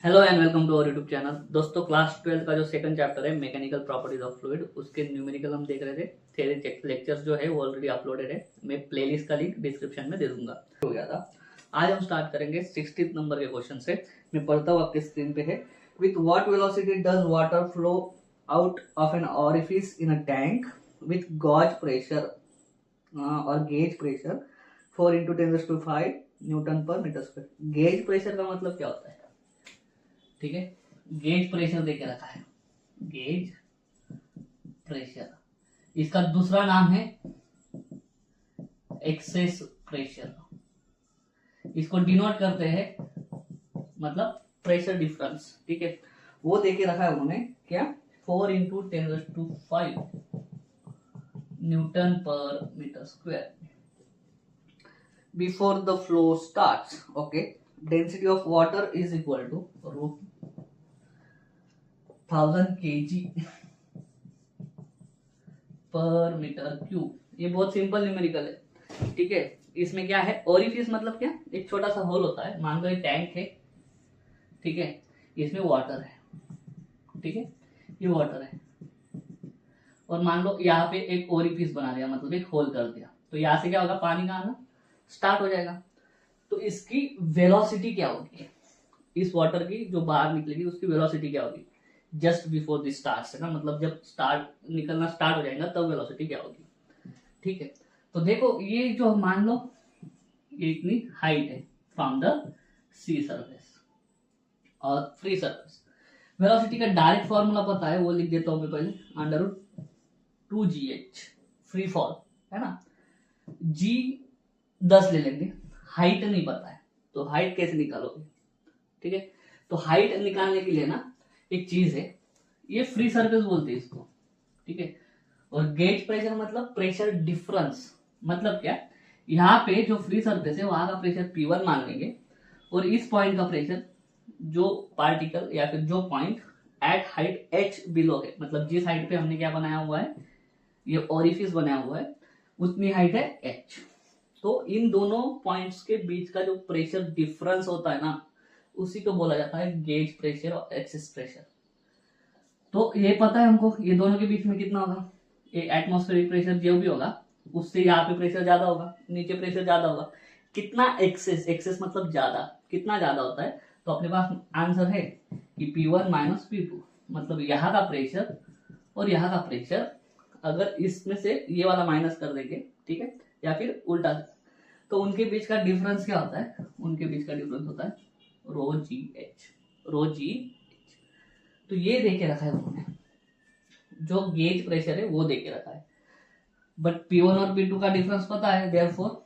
Hello and welcome to our YouTube channel. दोस्तों class 12 का जो सेकंड चैप्टर है मैकेनिकल प्रॉपर्टीज ऑफ फ्लूइड, उसके न्यूमेरिकल हम देख रहे थे। थ्योरी लेक्चर्स जो है वो ऑलरेडी अपलोडेड है, मैं प्लेलिस्ट का लिंक डिस्क्रिप्शन में दे दूंगा। हो गया था। आज हम स्टार्ट करेंगे 16th नंबर के क्वेश्चन से। मैं पढ़ता हूँ, आपके स्क्रीन पे है। With what velocity does water flow out of an orifice in a tank with gauge pressure और गेज प्रेशर 4 × 10⁵ न्यूटन पर मीटर स्क्वायर। गेज प्रेशर का मतलब क्या होता है? ठीक है, गेज प्रेशर देके रखा है, गेज प्रेशर। इसका दूसरा नाम है एक्सेस प्रेशर। इसको डिनोट करते हैं मतलब प्रेशर डिफरेंस। ठीक है, वो देके रखा है उन्होंने क्या, 4 × 10⁵ न्यूटन पर metre square before the flow starts. Okay, density of water is equal to √1000 kg पर मीटर क्यूब। ये बहुत सिंपल न्यूमेरिकल है। ठीक है, इसमें क्या है, ओरिफिस मतलब क्या, एक छोटा सा होल होता है। मान लो एक टैंक है, ठीक है, इसमें वाटर है, ठीक है, ये वाटर है, और मान लो यहाँ पे एक ओरिफिस बना दिया, मतलब एक होल कर दिया, तो यहाँ से क्या होगा, पानी का आना स्टार्ट हो जाएगा। तो इसकी वेलोसिटी क्या होगी, इस वाटर की जो बाहर निकलेगी उसकी वेलोसिटी क्या होगी, जस्ट बिफोर द स्टार्ट है ना, मतलब जब स्टार्ट निकलना स्टार्ट हो जाएगा तब वेलोसिटी क्या होगी। ठीक है, तो देखो ये जो मान लो ये इतनी हाइट है फ्रॉम द सी सरफेस और फ्री सरफेस। वेलोसिटी का डायरेक्ट फॉर्मूला पता है, वो लिख देता हूं मैं पहले, √2gh फ्री फॉल है ना। g 10 ले लेंगे, हाइट नहीं पता है तो हाइट कैसे निकालोगे। ठीक है, तो हाइट निकालने के लिए ना एक चीज है, ये फ्री सरफेस बोलते हैं इसको। ठीक है, और गेज प्रेशर मतलब प्रेशर डिफरेंस। मतलब क्या, यहाँ पे जो फ्री सरफेस है वहां का प्रेशर P1 मान लेंगे, और इस पॉइंट का प्रेशर, जो पार्टिकल या फिर जो point at height h below है, मतलब जिस हाइट पे हमने क्या बनाया हुआ है, ये ओरिफिस बनाया हुआ है, उतनी हाइट है h। तो इन दोनों पॉइंट्स के बीच का जो प्रेशर डिफरेंस होता है ना, उसी को बोला जाता है गेज प्रेशर और एक्सेस प्रेशर। तो ये पता है हमको, ये दोनों के बीच में कितना होगा, ये एटमॉस्फेरिक प्रेशर जो भी होगा उससे यहाँ पे प्रेशर ज्यादा होगा, नीचे प्रेशर ज्यादा होगा। कितना एक्सेस, एक्सेस मतलब ज्यादा, कितना ज्यादा होता है, तो अपने पास आंसर है कि P1 - P2, मतलब यहाँ का प्रेशर और यहाँ का प्रेशर, अगर इसमें से ये वाला माइनस कर देंगे, ठीक है, या फिर उल्टा, तो उनके बीच का डिफरेंस क्या होता है, उनके बीच का डिफरेंस होता है ρgh। तो ये देके रखा है उन्होंने, जो गेज प्रेशर है वो देके रखा है, बट P1 और P2 का डिफरेंस पता है, देयरफॉर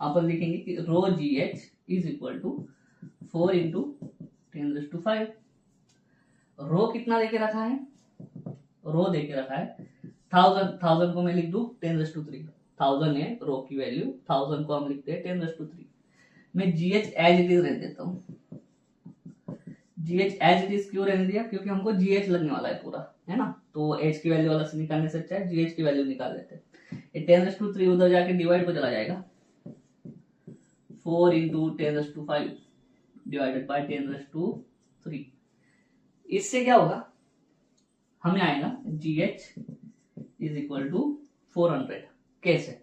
अपन लिखेंगे कि ρgh इज इक्वल टू 4 × 10⁵। रो कितना देके रखा है, रो देके रखा है 1000 को मैं लिख दू 10⁵। 1000 है रो की वैल्यू, 1000 को हम लिखते हैं 10⁵। मैं GH एज इट इज रह देता हूँ। GH एज इट इज क्यों रहने दिया, क्योंकि हमको GH लगने वाला है पूरा, है ना, तो H की वैल्यू वाला से निकालने से अच्छा है GH की वैल्यू निकाल लेते हैं। ये 10⁵ उधर जाके डिवाइड पे चला जाएगा, 4 × 10⁵ डिवाइडेड बाय 10⁵। इससे क्या होगा, हमें आएगा GH इज इक्वल टू 400। कैसे,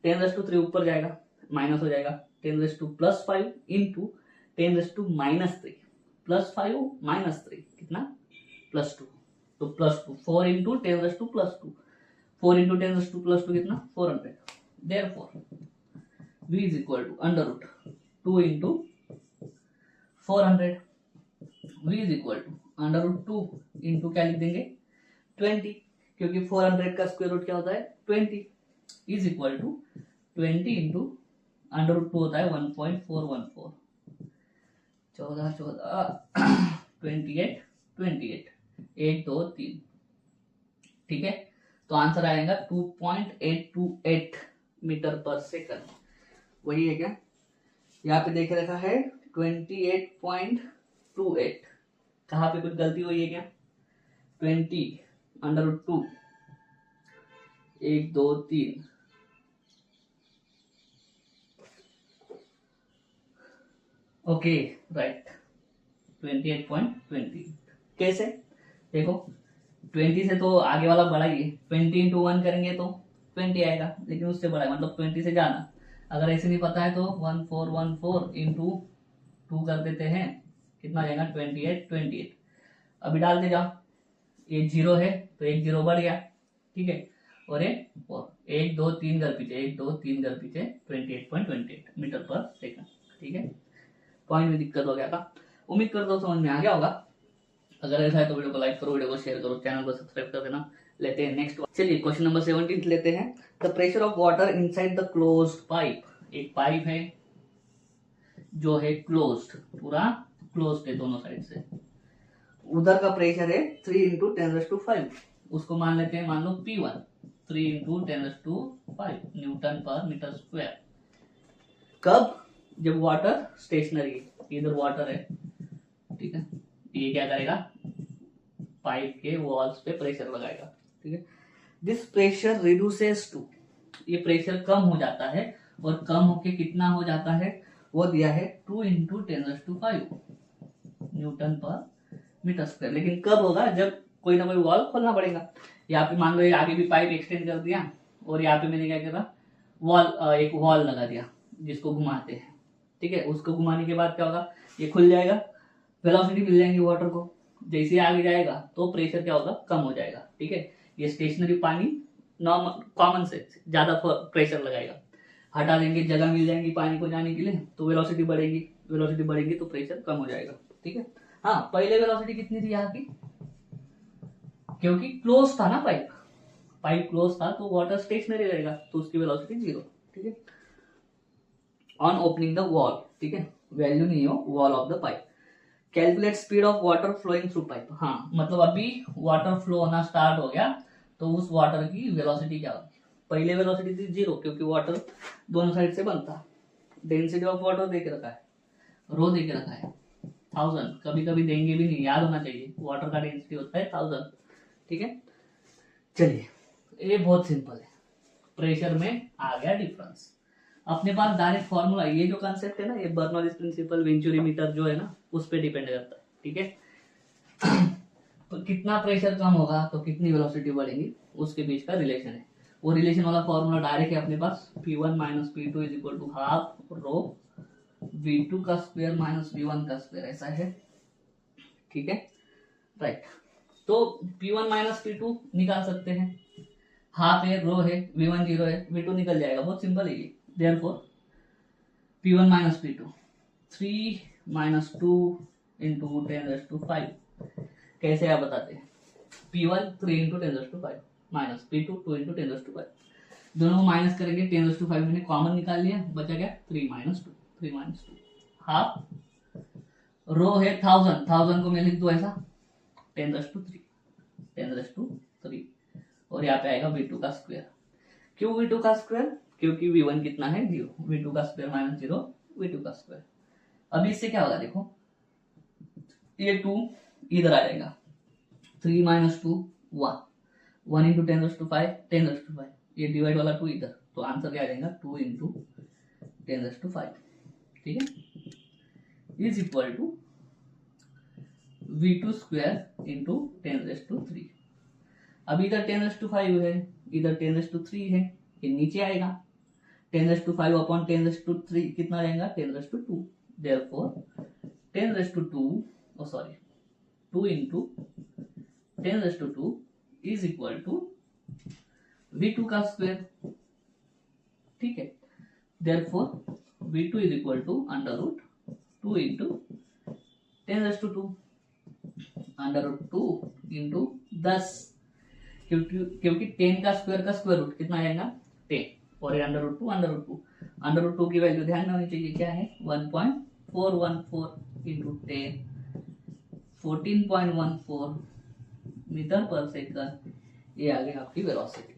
10⁵ ऊपर जाएगा, माइनस हो जाएगा, 10⁻+5 इंटू 10⁻−3, +5 - 3 कितना, +2, तो +2, 4 × 10⁻+2, 4 × 10⁻+2 कितना, 400। Therefore V is equal to √2 × 400। V is equal to √2 into क्या लिख देंगे 20, क्योंकि 400 का स्क्वायर रूट क्या होता है 20, इज इक्वल टू 20 इंटू √2 होता है 1.414, 28 28, 1 2 3। ठीक है, तो आंसर आएगा 2.828 मीटर पर सेकंड। वही है क्या, यहाँ पे देख रखा है 28.28, कहाँ पे कुछ गलती हुई है क्या, 20 √2 1 2 3, ओके राइट, 28.20। कैसे? देखो 20 से तो आगे वाला बड़ा ही है, 20 इंटू 1 करेंगे तो 20 आएगा, लेकिन उससे बड़ा है, मतलब 20 से जाना। अगर ऐसे नहीं पता है तो 1414 इंटू 2 कर देते हैं, कितना आ जाएगा 28। अभी डालते जाओ, ये 0 है तो एक 0 बढ़ गया, ठीक है, और एक 2 3 घर पीछे, 1 2 3 घर पीछे 28.28 मीटर पर सेकंड। ठीक है, पॉइंट में दिक्कत हो गया था, उम्मीद करता हूँ समझ में आ गया होगा। अगर ऐसा है तो वीडियो को लाइक करो, वीडियो को शेयर करो, चैनल को सब्सक्राइब कर देना। लेते हैं नेक्स्ट। चलिए क्वेश्चन नंबर 17 लेते हैं। The pressure of water inside the closed pipe. एक पाइप है जो है क्लोज्ड, पूरा क्लोज्ड है दोनों साइड से, उधर का प्रेशर है 3 इंटू 10⁵ उसको मान लेते हैं, मान लो P1, 3 इंटू 10⁵ न्यूटन पर मीटर स्क्वायर। कब? जब वाटर स्टेशनरी है, इधर वाटर है, ठीक है, ये क्या करेगा, पाइप के वॉल्स पे प्रेशर लगाएगा, ठीक है। दिस प्रेशर रिड्यूसेस टू, ये प्रेशर कम हो जाता है, और कम होके कितना हो जाता है, वो दिया है 2 इंटू 10⁵ न्यूटन पर मीटर स्क्वायर। लेकिन कब होगा? जब कोई ना कोई वॉल खोलना पड़ेगा। यहाँ पे मान लो ये आगे भी पाइप एक्सटेंड कर दिया, और यहाँ पे मैंने क्या करा, एक वॉल लगा दिया जिसको घुमाते हैं, ठीक है। उसको घुमाने के बाद क्या होगा, ये खुल जाएगा, वेलोसिटी मिल जाएंगी वाटर को, जैसे आगे जाएगा तो प्रेशर क्या होगा, कम हो जाएगा, ठीक है। ये स्टेशनरी पानी नॉर्मल कॉमन से ज्यादा प्रेशर लगाएगा, हटा देंगे, जगह मिल जाएंगी पानी को जाने के लिए, तो वेलोसिटी बढ़ेगी, वेलोसिटी बढ़ेगी तो प्रेशर कम हो जाएगा, ठीक है। हाँ, पहले वेलोसिटी कितनी थी यहाँ की, क्योंकि क्लोज था ना पाइप, पाइप क्लोज था तो वाटर स्टेशनरी रहेगा, तो उसकी वेलोसिटी 0, ठीक है। ऑन ओपनिंग द वॉल, ठीक है, वैल्यू नहीं हो wall of the pipe. Calculate speed of water flowing through pipe. हाँ, मतलब अभी वाटर फ्लो होना स्टार्ट हो गया, तो उस वाटर की वेलोसिटी क्या होगी। पहले वेलोसिटी थी 0, क्योंकि वाटर दोनों साइड से बनता। डेंसिटी ऑफ वाटर देख रखा है, रो देख रखा है 1000, कभी कभी देंगे भी नहीं, याद होना चाहिए, वाटर का डेंसिटी होता है 1000, ठीक है। चलिए, ये बहुत सिंपल है, प्रेशर में आ गया डिफरेंस। अपने पास डायरेक्ट फॉर्मूला, ये जो कंसेप्ट है ना, ये बर्नौलीज प्रिंसिपल, वेंचुरी मीटर जो है ना, उस पर डिपेंड करता है, ठीक है। तो कितना प्रेशर कम होगा तो कितनी वेलोसिटी बढ़ेगी, उसके बीच का रिलेशन है। वो रिलेशन वाला फॉर्मूला डायरेक्ट है अपने पास, P1 minus P2 is equal to half rho V2 का स्क्वायर माइनस V1 का स्क्वायर, ऐसा है, ठीक है, राइट। तो P1 माइनस P2 निकाल सकते हैं, हाफ है, रो है, V1 0 है, V2 निकल जाएगा, बहुत सिंपल है ये। Therefore, P1 minus P2, 3 minus 2 into 10⁵। कैसे आप बताते हैं? P1 3 into 10⁵ minus P2 2 into 10⁵। दोनों को माइनस करेंगे, 10⁵ मैंने कॉमन निकाल लिया, बचा क्या 3 minus 2, 3 minus 2 हाफ, रो है 1000 को मैं लिख दूं ऐसा 10⁵, और यहाँ पे आएगा V2 का स्क्वायर। क्यों V2 का स्क्वायर? क्योंकि V1 कितना है 0, V2 का स्क्वायर माइनस 0, V2 का स्क्वायर। अभी इससे क्या होगा, देखो ये 2 इधर आ जाएगा, 3 minus 2 1, 1 into 10⁵, ये डिवाइड वाला 2 इधर, तो आंसर क्या आ जाएगा 2 into 10⁵, ठीक है, is equal to V2 square into 10⁵। अब इधर 10⁵ है, इधर 10⁵ है, ये नीचे आएगा, 10⁵ अपॉन 10⁵ कितना रहेगा 10⁵2। Therefore 2 into 10⁵ is equal to V2 का स्क्वायर, ठीक है। Therefore V2 is equal to √2 into 10⁵2, √2 into 10, क्योंकि 10 का स्क्वायर रूट कितना आएगा 10, और ये √2 की वैल्यू ध्यान में होनी चाहिए, क्या है 1.414 इंटू 10, 14.14 मीटर पर सेकंड, ये आ गया आपकी वेलोसिटी,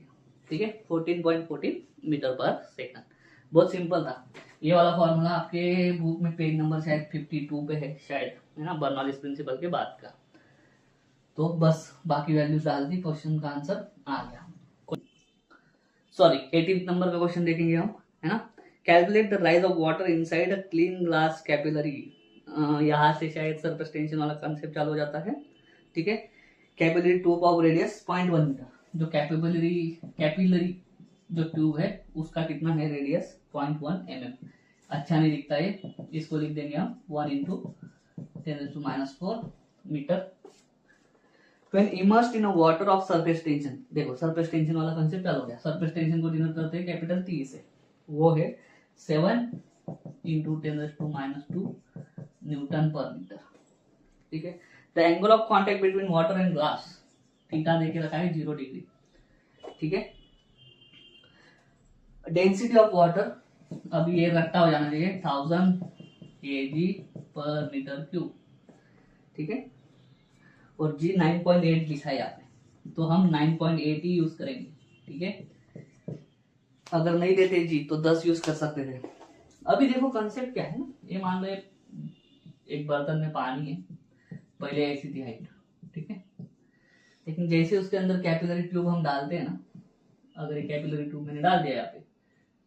ठीक है, 14.14 मीटर पर सेकंड। बहुत सिंपल था ये वाला फॉर्मूला, आपके बुक में पेज नंबर शायद 52 पे है शायद, है ना, बर्नौलीज प्रिंसिपल के बाद का। तो बस बाकी वैल्यूज डाल दी, क्वेश्चन का आंसर आ गया। सॉरी, 18 नंबर का क्वेश्चन देखेंगे हम, है ना। Calculate the rise of water inside a clean glass capillary. यहाँ से शायद सरफेस टेंशन वाला कंसेप्ट चालू हो जाता है। ठीक है, capillary tube of radius 0.1 metre, जो कैपिलरी जो ट्यूब है उसका कितना है रेडियस 0.1 mm। अच्छा नहीं दिखता ये, इसको लिख देंगे हम 1 × 10⁻⁴ मीटर। When immersed in a water of surface tension, देखो सरफेस टेंशन वाला कंसेप्ट चालू हो गया। सरफेस टेंशन को डिनोट करते हैं कैपिटल T से, वो है 7 × 10⁻² न्यूटन पर मीटर। ठीक है, the angle of contact between water and glass, theta देके रखा है 0 डिग्री। ठीक है, डेंसिटी ऑफ वाटर, अभी ये रट्टा हो जाना चाहिए 1000 kg/m³। ठीक है, और G 9.8 लिखा है यहाँ पे, तो हम 9.8 ही यूज करेंगे। ठीक है, अगर नहीं देते जी तो 10 यूज कर सकते थे। अभी देखो कंसेप्ट क्या है ना, ये मान लो एक बर्तन में पानी है, पहले ऐसी थी हाइट। ठीक है, लेकिन जैसे उसके अंदर कैपिलरी ट्यूब हम डालते हैं ना, अगर ये कैपिलरी ट्यूब मैंने डाल दिया यहाँ पे,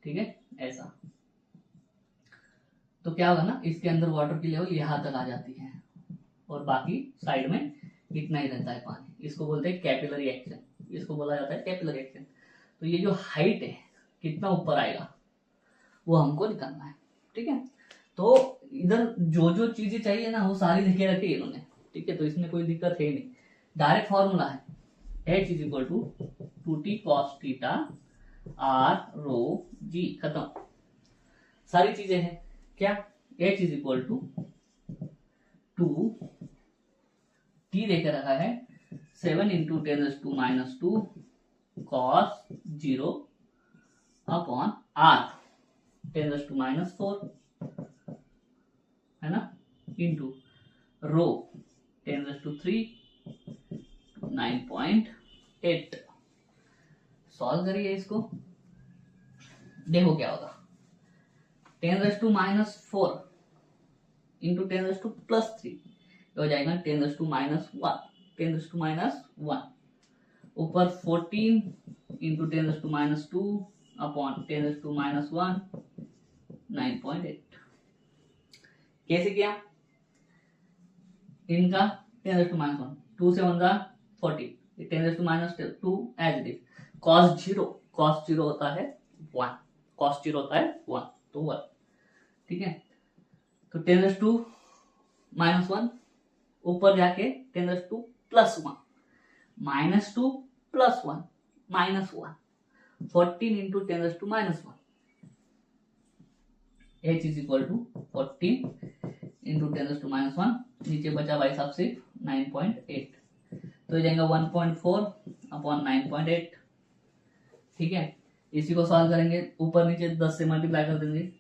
ठीक है ऐसा, तो क्या होगा ना, इसके अंदर वाटर की लेवल यहाँ तक आ जाती है और बाकी साइड में इतना ही रहता है पानी। इसको बोलते हैं कैपिलरी एक्शन, इसको बोला जाता है कैपिलरी एक्शन। तो ये जो हाइट है कितना ऊपर आएगा वो हमको निकालना है। ठीक है, तो इधर जो जो चीजें चाहिए ना वो सारी लिखे रखी है इन्होंने। ठीक है, तो इसमें कोई दिक्कत है नहीं। डायरेक्ट फॉर्मूला है H = 2t cos theta r rho g, खत्म। सारी चीजें हैं क्या, H = 2 t देकर रखा है 7 × 10⁻² cos 0 अपॉन r 10⁻⁴, है ना, इंटू रो 10⁻³ 9.8। सॉल्व करिए इसको, देखो क्या होगा। 10⁻⁴ इंटू 10⁻+3 हो जाएगा 10⁻⁻1, 10⁻⁻1 ऊपर 14 × 10⁻² अपॉन 10⁻⁻1 9.8। कैसे किया इनका 10⁻⁻1, 2 से 1 40, 10⁻⁻2 एज इट इज। cos 0 होता है 1, cos 0 होता है 1, तो 1। ठीक है, तो 10⁻⁻1 ऊपर जाके 10⁻² + 1 -2 + 1 -1 14 × 10⁻⁻1। H = 14 × 10⁻⁻1, नीचे बचा भाई साहब सिर्फ 9.8, तो ये जाएगा 1.4 अपॉन 9.8। ठीक है, इसी को सॉल्व करेंगे, ऊपर नीचे 10 से मल्टीप्लाई कर देंगे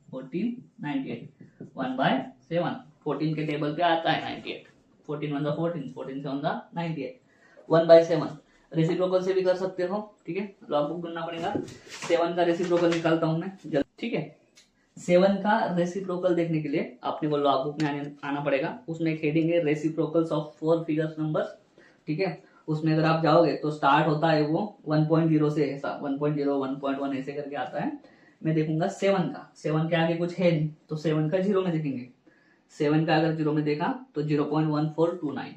14 98 1/7। 14 के टेबल पे आता है 98, 14 × 1 = 14, 14 से 1 = 98, 1/7। रेसिप्रोकल से भी कर सकते हो। ठीक है, लॉग बुक ढूंढना पड़ेगा। 7 का रेसिप्रोकल निकालता हूं मैं जल्द। ठीक है, 7 का रेसिप्रोकल देखने के लिए आपने वो लॉग बुक में आना पड़ेगा। उसमें एक हेडिंग है रेसिप्रोकल्स ऑफ 4 फिगर्स नंबर्स। ठीक है, उसमें अगर आप जाओगे तो स्टार्ट होता है वो 1.0 से, ऐसा 1.0 1.1 ऐसे करके आता है। मैं देखूंगा 7 का, 7 के आगे कुछ है नहीं तो 7 का 0 में देखेंगे। 7 का अगर 0 में देखा तो 0.1429,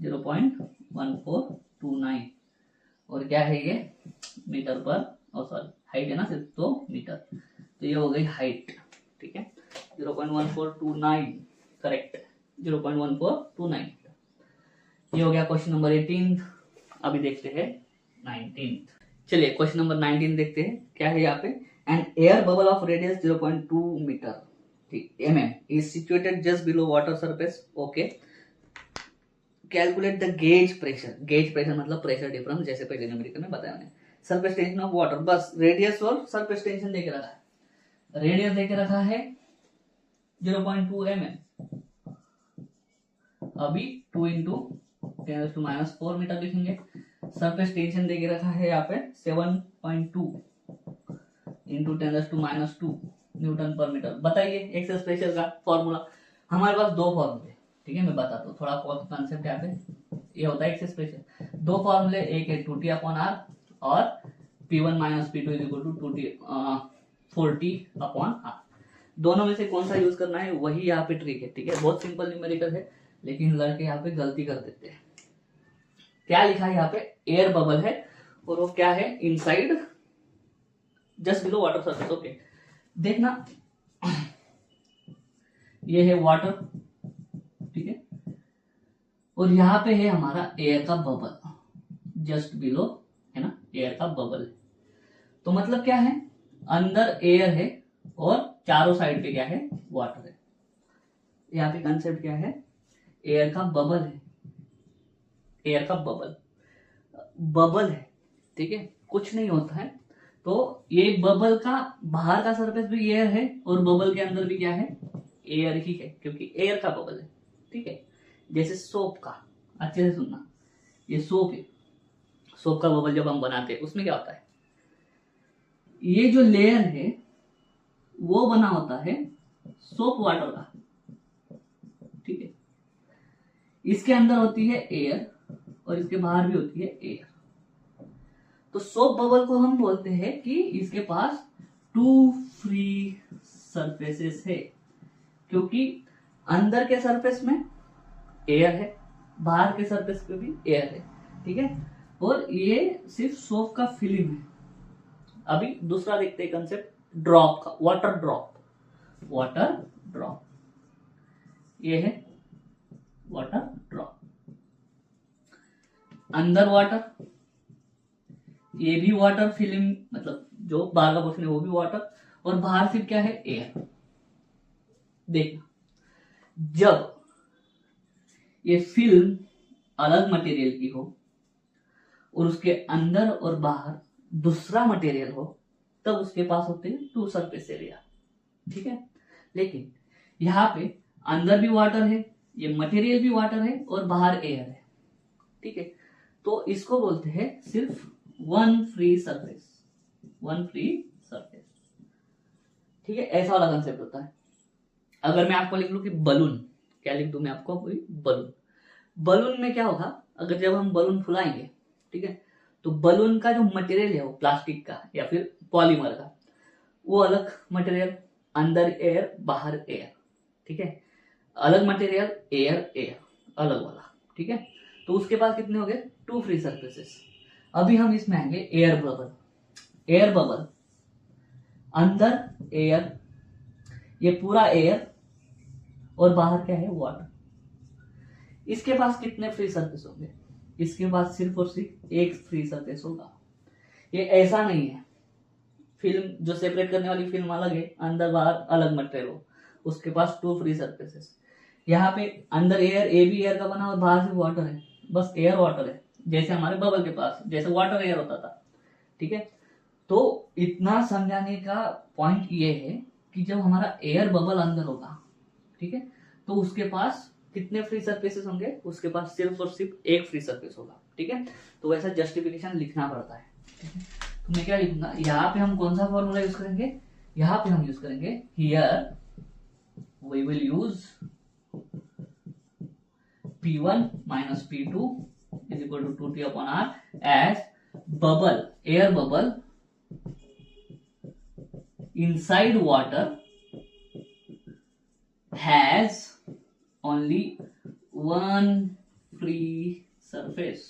0.1429, और क्या है ये मीटर पर, सॉरी हाइट है ना सिर्फ, तो मीटर, तो ये हो गई हाइट। ठीक है, 0.1429 करेक्ट, 0.1429। ये हो गया क्वेश्चन नंबर 18। अभी देखते हैं 19। चलिए क्वेश्चन नंबर 19 देखते हैं क्या है यहाँ पे। An air bubble of radius 0.2 metre, ठीक, mm is situated just below water surface. Okay, calculate the gauge pressure. Gauge pressure मतलब प्रेशर डिफरेंस, जैसे पहले न्यूमेरिकल में बताया मैंने। सरफेस टेंशन ऑफ वाटर, बस रेडियस और सरफेस टेंशन देके रखा है। रेडियस देके रखा है 0.2 mm, अभी 2 × 10⁻⁴ मीटर लिखेंगे। सरफेस टेंशन देके रखा है यहाँ पे 7.2 × 10⁻² न्यूटन पर मीटर। बताइए एक्सेस प्रेशर का फॉर्मूला। हमारे पास दो फॉर्मूले, ठीक है मैं बताता हूँ थोड़ा कॉन्सेप्ट यहाँ पे। ये होता है एक्सेस प्रेशर, दो फॉर्मूले, एक है 2T/R और P1 - P2 = 4T/R। दोनों में से कौन सा यूज करना है वही यहाँ पे ट्रिक है, ठीक है। बहुत सिंपल न्यूमेरिकल है, लेकिन लड़के यहाँ पे गलती कर देते हैं। क्या लिखा है यहाँ पे, एयर बबल है और वो क्या है, inside just below water surface. Okay, देखना ये है वाटर, ठीक है, और यहाँ पे है हमारा एयर का बबल, जस्ट बिलो, है ना, एयर का बबल। तो मतलब क्या है, अंदर एयर है और चारों साइड पे क्या है, वाटर है। यहाँ पे कंसेप्ट क्या है, एयर का बबल है, एयर का बबल, बबल है, ठीक है, कुछ नहीं होता है। तो ये बबल का बाहर का सरफेस भी एयर है और बबल के अंदर भी क्या है, एयर ही है, क्योंकि एयर का बबल है, ठीक है। जैसे सोप का, अच्छे से सुनना, ये सोप है, सोप का बबल जब हम बनाते हैं उसमें क्या होता है, ये जो लेयर है वो बना होता है सोप वाटर का, ठीक है। इसके अंदर होती है एयर और इसके बाहर भी होती है एयर। तो सोप बबल को हम बोलते हैं कि इसके पास 2 फ्री सरफेसेस है, क्योंकि अंदर के सरफेस में एयर है, बाहर के सरफेस पे भी एयर है, ठीक है। और ये सिर्फ सोप का फिल्म है। अभी दूसरा देखते हैं कंसेप्ट ड्रॉप का, वाटर ड्रॉप, वाटर ड्रॉप, ये है वाटर ड्रॉप, अंदर वाटर, ये भी वाटर फिल्म, मतलब जो बाहर का पोर्शन है वो भी वाटर, और बाहर सिर्फ क्या है, एयर। देखना, जब ये फिल्म अलग मटेरियल की हो और उसके अंदर और बाहर दूसरा मटेरियल हो, तब उसके पास होते हैं 2 सरफेस एरिया, ठीक है। लेकिन यहाँ पे अंदर भी वाटर है, ये मटेरियल भी वाटर है और बाहर एयर है, ठीक है। तो इसको बोलते हैं सिर्फ 1 फ्री सरफेस, 1 फ्री सरफेस, ठीक है। ऐसा वाला कंसेप्ट होता है। अगर मैं आपको लिख लूं कि बलून, क्या लिख दूं मैं आपको, कोई बलून, बलून में क्या होगा, अगर जब हम बलून फुलाएंगे, ठीक है, तो बलून का जो मटेरियल है वो प्लास्टिक का या फिर पॉलीमर का, वो अलग मटेरियल, अंदर एयर बाहर एयर, ठीक है, अलग मटेरियल, एयर एयर, अलग वाला, ठीक है। तो उसके पास कितने हो गए, 2 फ्री सरफेसेस। अभी हम इसमें आएंगे एयर बबल, एयर बबल, अंदर एयर, ये पूरा एयर और बाहर क्या है, वाटर। इसके पास कितने फ्री सरफेस होंगे, इसके पास सिर्फ और सिर्फ 1 फ्री सरफेस होगा। ये ऐसा नहीं है फिल्म जो सेपरेट करने वाली फिल्म अलग है, अंदर बाहर अलग मटेरियल हो, उसके पास 2 फ्री सरफेसेस। यहाँ पे अंदर एयर, ए भी एयर का बना और बाहर सिर्फ वाटर है, बस एयर वाटर है, जैसे हमारे बबल के पास जैसे वाटर एयर होता था, ठीक है। तो इतना समझाने का पॉइंट ये है कि जब हमारा एयर बबल अंदर होगा, ठीक है, तो उसके पास कितने फ्री सरफेसेस होंगे, उसके पास सिर्फ और सिर्फ 1 फ्री सरफेस होगा, ठीक है। तो वैसा जस्टिफिकेशन लिखना पड़ता है, ठीक है। तो मैं क्या लिखूंगा, यहाँ पे हम कौन सा फॉर्मूला यूज करेंगे, यहाँ पे हम यूज करेंगे, here we will use P1 minus P2 is equal to 2T upon R as bubble, air bubble inside water has only 1 free surface।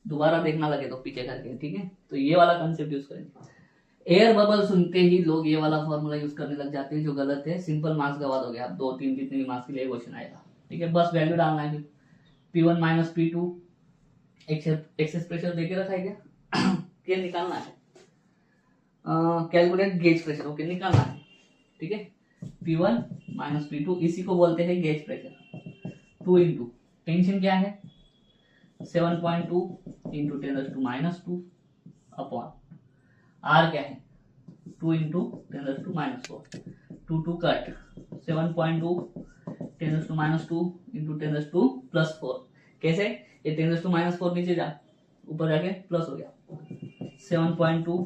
दोबारा देखना लगे तो पीछे करके, ठीक है। तो ये वाला कंसेप्ट यूज करेंगे। एयर बबल सुनते ही लोग ये वाला फॉर्मूला यूज करने लग जाते हैं, जो गलत है। सिंपल मार्क्स गवा दोगे आप, 2-3 जितने भी मार्क्स के लिए क्वेश्चन आएगा, ठीक है। बस वैल्यू डालना है, P1 minus P2 excess pressure देके रखा है क्या क्या निकालना है, कैलकुलेट गेज प्रेशर, ओके निकालना है, ठीक है। P1 माइनस P2 इसी को बोलते हैं गेज प्रेशर। 2 इंटू टेंशन क्या है 7.2 इंटू 10⁻² अपॉन R क्या है 2 इंटू 10⁻⁴। 2 cut 7.2 10⁻² into 10⁻+4। कैसे, ये 10⁻⁴ नीचे जा, ऊपर जाके प्लस हो गया। 7.2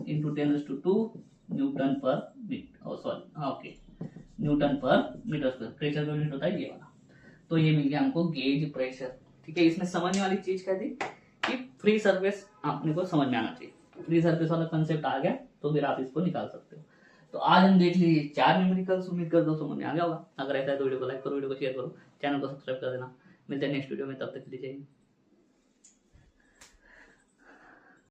इंटू 10⁻² न्यूटन पर मीटर, सॉरी ओके, न्यूटन पर मीटर स्क्वायर। प्रेशर यूनिट होता है ये वाला। तो ये मिल गया हमको गेज प्रेशर, ठीक है। इसमें समझने वाली चीज क्या थी कि फ्री सरफेस अपने को समझ में आना चाहिए। फ्री सरफेस वाला कंसेप्ट आ गया तो फिर आप इसको निकाल सकते हो। तो आज हम देख लीजिए 4 न्यूमेरिकल्स। उम्मीद करता हूँ समझ में आ गया होगा। अगर ऐसा है तो वीडियो को लाइक करो, वीडियो को शेयर करो, चैनल को सब्सक्राइब कर देना। मिलते हैं नेक्स्ट वीडियो में, तब तक के लिए जय हिंद।